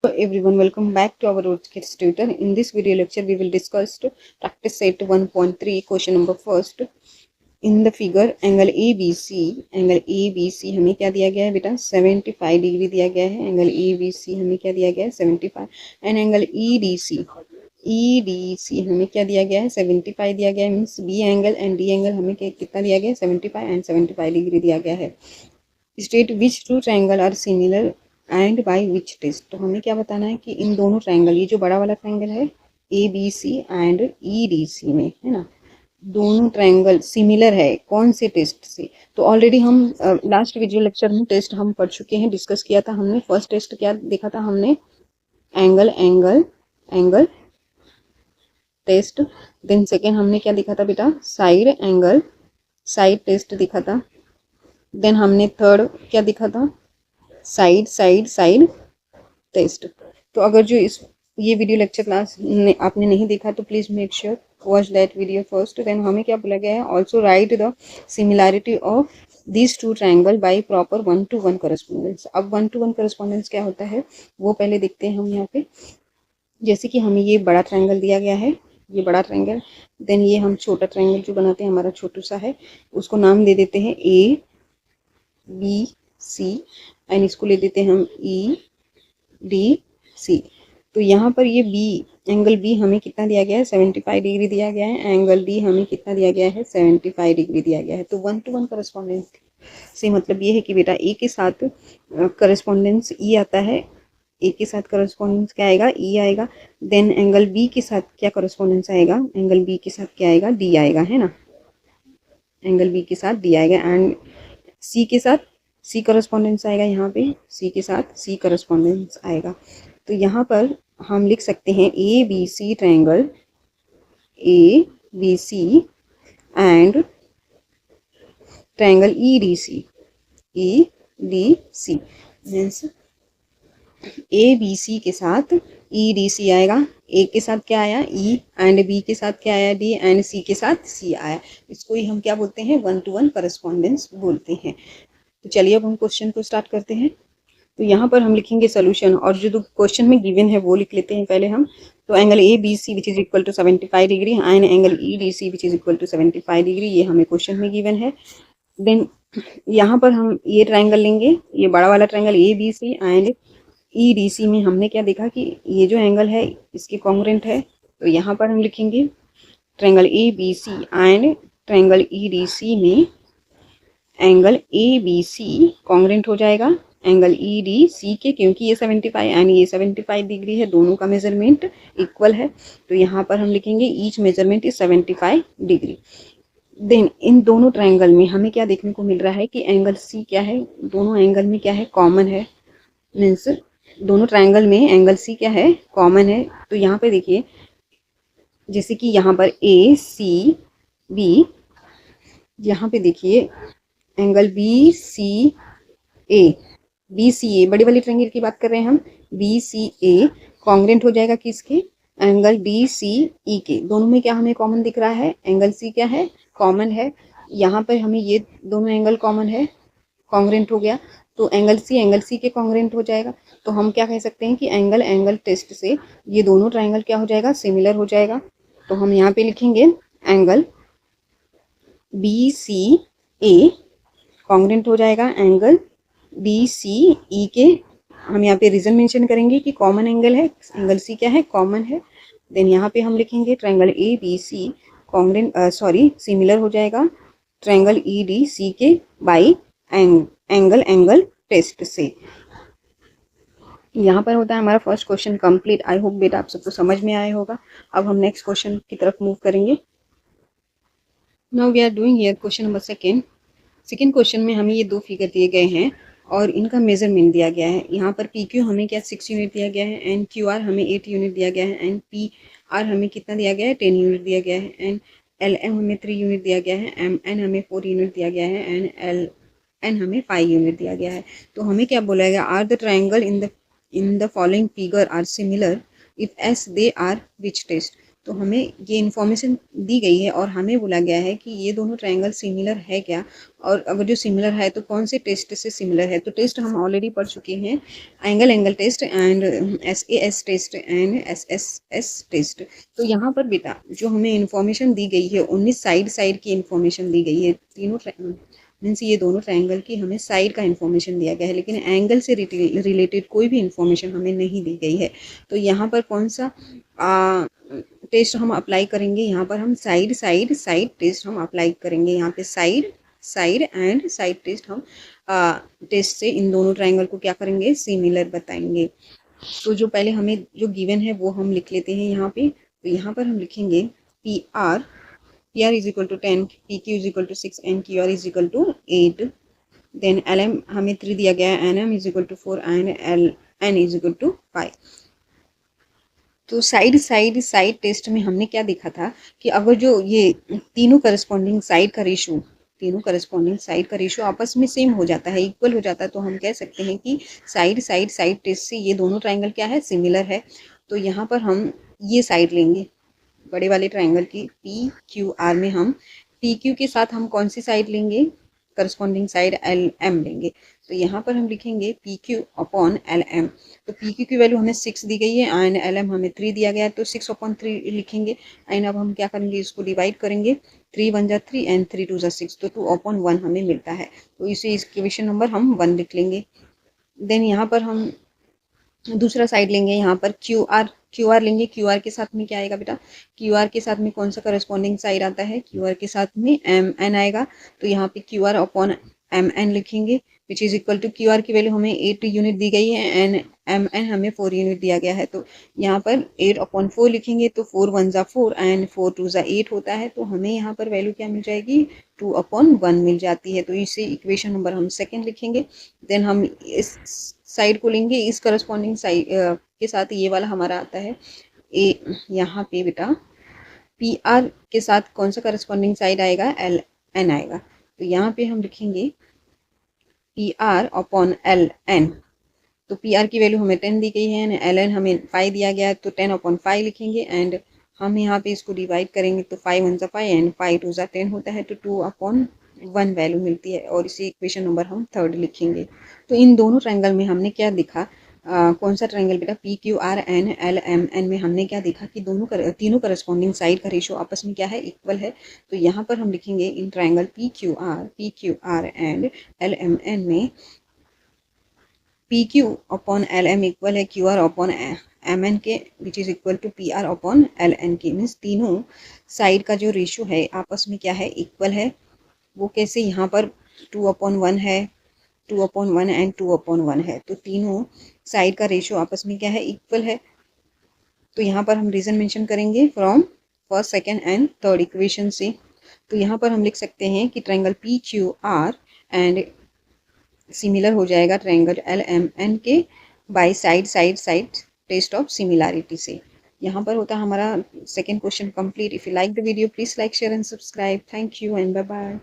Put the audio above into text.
Hello everyone, welcome back to our Kids Tutor. In this video lecture, we will discuss to practice set 1.3 question number first. In the figure, angle ABC हमें क्या दिया गया है बेटा 75 degree दिया गया है. एंगल ABC हमें क्या दिया गया है 75 एंड एंगल EDC हमें क्या दिया गया है 75 दिया गया है. Means B angle and D angle हमें कितना दिया गया है 75 एंड 75 डिग्री दिया गया है. State which two triangle are similar and by which test. तो हमें क्या बताना है कि इन दोनों ट्रायंगल, ये जो बड़ा वाला ट्रायंगल है ABC एंड EDC में, है ना, दोनों ट्रायंगल सिमिलर है कौन से टेस्ट से. तो ऑलरेडी हम लास्ट वीडियो लेक्चर में टेस्ट हम पढ़ चुके हैं, डिस्कस किया था हमने. फर्स्ट टेस्ट क्या देखा था हमने, angle angle angle test. Then second हमने क्या देखा था बेटा, साइड एंगल साइड टेस्ट दिखा था. देन हमने थर्ड क्या दिखा था, साइड टेस्ट. तो अगर जो ये वीडियो लेक्चर क्लास आपने नहीं देखा तो please make sure watch that video first. Then हमें क्या बोला गया है, also write the similarity of this two triangle by proper 1-to-1 correspondence. अब 1-to-1 करस्पॉन्डेंस क्या होता है वो पहले देखते हैं हम यहाँ पे. जैसे कि हमें ये बड़ा ट्रायंगल दिया गया है, ये बड़ा ट्रायंगल. देन ये हम छोटा ट्रायंगल जो बनाते हैं हमारा छोटू सा है, उसको नाम दे देते हैं ABC एंड इसको ले देते हैं हम EDC. तो यहाँ पर ये एंगल B हमें कितना दिया गया है 75 डिग्री दिया गया है. एंगल D हमें कितना दिया गया है 75 डिग्री दिया गया है. तो 1-to-1 करस्पॉन्डेंस से मतलब ये है कि बेटा ए के साथ करस्पॉन्डेंस E आता है. ए के साथ करस्पॉन्डेंस क्या आएगा, E आएगा. देन एंगल B के साथ क्या करस्पॉन्डेंस आएगा, एंगल B के साथ क्या आएगा, D आएगा, है ना. एंगल B के साथ D आएगा एंड C के साथ C करस्पॉन्डेंस आएगा. यहाँ पे C के साथ C करस्पॉन्डेंस आएगा. तो यहाँ पर हम लिख सकते हैं ABC triangle ABC and triangle EDC means ABC के साथ EDC आएगा. ए के साथ क्या आया E एंड B के साथ क्या आया D एंड C के साथ C आया. इसको ही हम क्या बोलते हैं 1-to-1 करस्पॉन्डेंस बोलते हैं. तो चलिए अब हम क्वेश्चन को स्टार्ट करते हैं. तो यहाँ पर हम लिखेंगे सोल्यूशन और जो क्वेश्चन में गिवन है वो लिख लेते हैं पहले हम. तो angle ABC which is equal to 75 degree and angle EDC which is equal to 75 degree, ये हमें क्वेश्चन में गिवन है. देन यहाँ पर हम ये ट्रायंगल लेंगे, ये बड़ा वाला ट्रायंगल ABC एंड EDC में हमने क्या देखा कि ये जो एंगल है इसके कॉन्ग्रुएंट है. तो यहाँ पर हम लिखेंगे triangle ABC and triangle EDC में एंगल ABC कॉन्ग्रुएंट हो जाएगा एंगल EDC के, क्योंकि ये 75 एंड ये 75 डिग्री है, दोनों का मेजरमेंट इक्वल है. तो यहाँ पर हम लिखेंगे each measurement is 75 degree. Then in दोनों ट्रायंगल में हमें क्या देखने को मिल रहा है कि एंगल C क्या है, दोनों एंगल में क्या है, कॉमन है. मीन्स दोनों ट्रायंगल में एंगल C क्या है, कॉमन है. तो यहाँ पे देखिए जैसे कि यहाँ पर ACB, यहाँ पे देखिए एंगल BCA बड़ी वाली ट्रायंगल की बात कर रहे हैं हम. BCA कॉन्ग्रुएंट हो जाएगा किसके, एंगल DCE के. दोनों में क्या हमें कॉमन दिख रहा है, एंगल C क्या है, कॉमन है. यहाँ पर हमें ये दोनों एंगल कॉमन है, कॉन्ग्रुएंट हो गया. तो एंगल C के कॉन्ग्रुएंट हो जाएगा. तो हम क्या कह सकते हैं कि एंगल टेस्ट से ये दोनों ट्रायंगल क्या हो जाएगा, सिमिलर हो जाएगा. तो हम यहाँ पे लिखेंगे एंगल BCA कॉन्ग्रुएंट हो जाएगा एंगल DCE के. हम यहाँ पे रीजन मेंशन करेंगे कि कॉमन एंगल है, एंगल C क्या है, कॉमन है. देन यहाँ पे हम लिखेंगे ट्रायंगल ABC कॉन्ग्रुएंट सिमिलर हो जाएगा ट्रायंगल EDC के बाई एंगल टेस्ट से. यहाँ पर होता है हमारा first question complete. I hope बेटा आप सबको समझ में आया होगा. अब हम नेक्स्ट क्वेश्चन की तरफ मूव करेंगे. Now we are doing here question number second question में हमें ये दो फिगर दिए गए हैं और इनका मेजरमेंट दिया गया है. यहाँ पर PQ हमें क्या 6 यूनिट दिया गया है एंड QR हमें 8 यूनिट दिया गया है एंड PR हमें कितना दिया गया है 10 यूनिट दिया गया है एंड LM हमें 3 यूनिट दिया गया है, MN हमें 4 यूनिट दिया गया है एंड LN हमें 5 यूनिट दिया गया है. तो हमें क्या बोला गया, are the triangle in the following figure are similar if as they are which test. तो हमें ये इन्फॉर्मेशन दी गई है और हमें बोला गया है कि ये दोनों ट्रायंगल सिमिलर है क्या, और अगर जो सिमिलर है तो कौन से टेस्ट से सिमिलर है। तो टेस्ट हम ऑलरेडी पढ़ चुके हैं, angle test and SAS test and SSS test. तो यहाँ पर बेटा जो हमें इन्फॉर्मेशन दी गई है 19 साइड की इन्फॉर्मेशन दी गई है, तीनों मीन्स ये दोनों ट्रायंगल की हमें साइड का इन्फॉर्मेशन दिया गया है, लेकिन एंगल से रिलेटेड कोई भी इन्फॉर्मेशन हमें नहीं दी गई है। तो यहाँ पर कौन सा टेस्ट हम अप्लाई करेंगे, यहाँ पर हम साइड टेस्ट हम अप्लाई करेंगे। यहाँ पे साइड एंड साइड टेस्ट हम टेस्ट से इन दोनों ट्रायंगल को क्या करेंगे, सिमिलर बताएंगे। तो जो पहले हमें जो गिवन है वो हम लिख लेते हैं यहाँ पे। तो यहाँ पर हम लिखेंगे PR is equal to 10, PQ is equal to 6 and QR is equal to 8। Then LM हमें 3 दिया गया है, NM is equal to 4 and LN is equal to 5। तो साइड टेस्ट में हमने क्या देखा था कि अगर जो ये तीनों करस्पॉन्डिंग साइड का रेशियो आपस में सेम हो जाता है, इक्वल हो जाता है, तो हम कह सकते हैं कि साइड टेस्ट से ये दोनों ट्रायंगल क्या है, सिमिलर है। तो यहाँ पर हम ये साइड लेंगे बड़े वाले ट्रायंगल की PQR में, हम PQ के साथ हम कौन सी साइड लेंगे, करस्पॉन्डिंग साइड LM लेंगे। तो यहाँ पर हम लिखेंगे PQ अपॉन LM। तो PQ की वैल्यू हमें 6 दी गई है एंड LM हमें 3 दिया गया है, तो 6 अपॉन 3 लिखेंगे। एंड अब हम क्या करेंगे, इसको डिवाइड करेंगे, 3 1 जा 3 एंड 3 2 जा 6, तो 2 अपॉन 1 हमें मिलता है। तो इसे इस इक्वेशन नंबर हम 1 लिख लेंगे। देन यहाँ पर हम दूसरा साइड लेंगे, यहाँ पर QR लेंगे। QR के साथ में क्या आएगा बेटा, QR के साथ में कौन सा करस्पॉन्डिंग साइड आता है, QR के साथ में MN आएगा। तो यहाँ पे QR अपॉन MN लिखेंगे, which is equal to QR की वैल्यू हमें 8 यूनिट दी गई है एंड MN हमें 4 यूनिट दिया गया है। तो यहाँ पर 8 अपॉन 4 लिखेंगे, तो 4 1 जा 4 एंड 4 2 जा 8 होता है। तो हमें यहाँ पर वैल्यू क्या मिल जाएगी, 2 अपॉन 1 मिल जाती है। तो इसे इक्वेशन नंबर हम 2 लिखेंगे। देन हम इस साइड को लेंगे, इस करस्पॉन्डिंग साइड के साथ ये वाला हमारा आता है यहाँ पे बेटा PR के साथ कौन सा करस्पॉन्डिंग साइड आएगा, LN आएगा। तो यहाँ पे हम लिखेंगे PR अपॉन LN। तो PR की वैल्यू हमें 10 दी गई है, LN हमें 5 दिया गया है, तो 10 अपॉन 5 लिखेंगे। एंड हम यहाँ पे इसको डिवाइड करेंगे, तो 5 1 जा 5 एंड 5 2 जा 10 होता है, तो 2 अपॉन 1 वैल्यू मिलती है। और इसी इक्वेशन नंबर हम 3 लिखेंगे। तो इन दोनों ट्रायंगल में हमने क्या देखा, कौन सा ट्रायंगल बेटा, PQR एंड LMN में हमने क्या देखा कि तीनों करस्पॉन्डिंग साइड का रेशियो आपस में क्या है, इक्वल है। तो यहाँ पर हम लिखेंगे in triangle PQR and LMN में PQ अपॉन LM इक्वल है QR अपॉन MN के, which is equal to PR upon LN के। मीन्स तीनों साइड का जो रेशियो है आपस में क्या है, इक्वल है। वो कैसे, यहाँ पर 2 अपॉन 1 है, 2 अपॉन 1 एंड 2 अपॉन 1 है, तो तीनों साइड का रेशियो आपस में क्या है, इक्वल है। तो यहाँ पर हम रीजन मेंशन करेंगे from first second and third equation से। तो यहाँ पर हम लिख सकते हैं कि ट्रायंगल PQR एंड सिमिलर हो जाएगा ट्रायंगल LMN के by side test of similarity से। यहाँ पर होता है हमारा second question complete. If you like the video please like share and subscribe. Thank you and bye bye.